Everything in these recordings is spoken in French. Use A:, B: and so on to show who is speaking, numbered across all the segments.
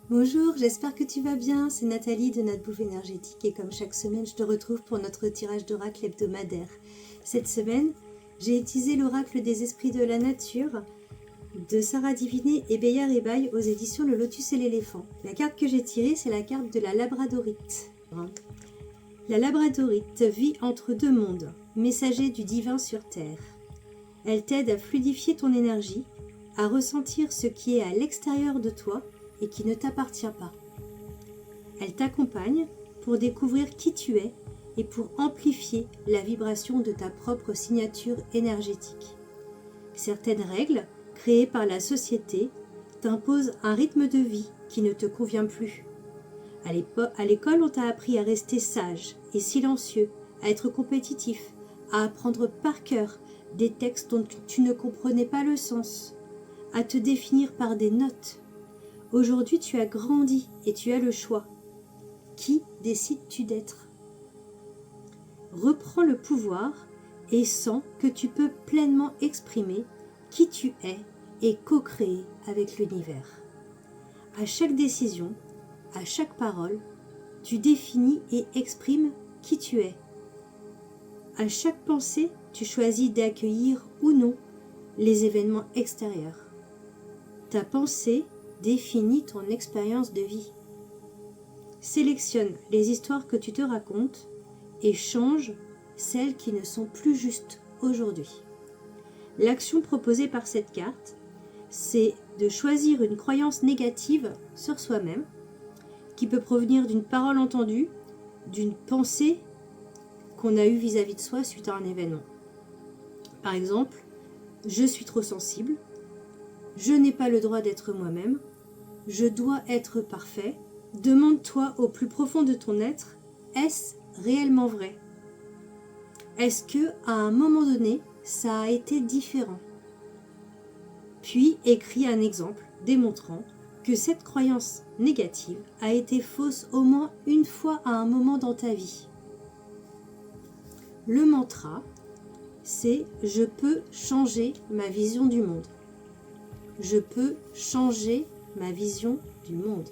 A: Bonjour, j'espère que tu vas bien, c'est Nathalie de Nat Bouffe Énergétique et comme chaque semaine je te retrouve pour notre tirage d'oracle hebdomadaire. Cette semaine, j'ai utilisé l'oracle des esprits de la nature de Sarah Diviné et Beya Rebaille aux éditions Le Lotus et l'éléphant. La carte que j'ai tirée, c'est la carte de la Labradorite. La Labradorite vit entre deux mondes, messager du divin sur terre. Elle t'aide à fluidifier ton énergie, à ressentir ce qui est à l'extérieur de toi et qui ne t'appartient pas. Elle t'accompagne pour découvrir qui tu es et pour amplifier la vibration de ta propre signature énergétique. Certaines règles créées par la société t'imposent un rythme de vie qui ne te convient plus. À l'école, on t'a appris à rester sage et silencieux, à être compétitif, à apprendre par cœur des textes dont tu ne comprenais pas le sens, à te définir par des notes. Aujourd'hui, tu as grandi et tu as le choix. Qui décides-tu d'être? Reprends le pouvoir et sens que tu peux pleinement exprimer qui tu es et co-créer avec l'univers. À chaque décision, à chaque parole, tu définis et exprimes qui tu es. À chaque pensée, tu choisis d'accueillir ou non les événements extérieurs. Ta pensée définit ton expérience de vie. Sélectionne les histoires que tu te racontes et change celles qui ne sont plus justes aujourd'hui. L'action proposée par cette carte, c'est de choisir une croyance négative sur soi-même, qui peut provenir d'une parole entendue, d'une pensée qu'on a eue vis-à-vis de soi suite à un événement. Par exemple, je suis trop sensible, je n'ai pas le droit d'être moi-même, je dois être parfait. Demande-toi au plus profond de ton être, est-ce réellement vrai? Est-ce que à un moment donné, ça a été différent? Puis écris un exemple démontrant que cette croyance négative a été fausse au moins une fois à un moment dans ta vie. Le mantra, c'est « Je peux changer ma vision du monde ». Je peux changer ma vision du monde.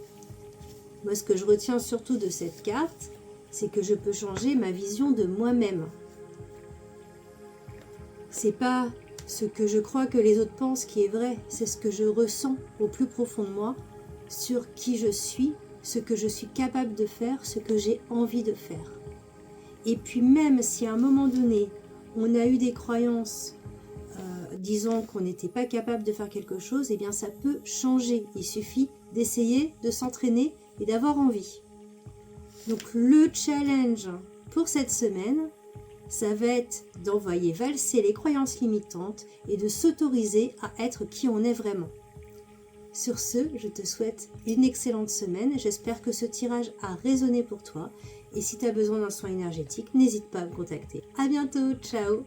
A: Moi, ce que je retiens surtout de cette carte, c'est que je peux changer ma vision de moi-même. C'est pas ce que je crois que les autres pensent qui est vrai, c'est ce que je ressens au plus profond de moi sur qui je suis, ce que je suis capable de faire, ce que j'ai envie de faire. Et puis même si à un moment donné, on a eu des croyances disant qu'on n'était pas capable de faire quelque chose, eh bien ça peut changer. Il suffit d'essayer, de s'entraîner et d'avoir envie. Donc le challenge pour cette semaine, ça va être d'envoyer valser les croyances limitantes et de s'autoriser à être qui on est vraiment. Sur ce, je te souhaite une excellente semaine. J'espère que ce tirage a résonné pour toi. Et si tu as besoin d'un soin énergétique, n'hésite pas à me contacter. À bientôt, ciao!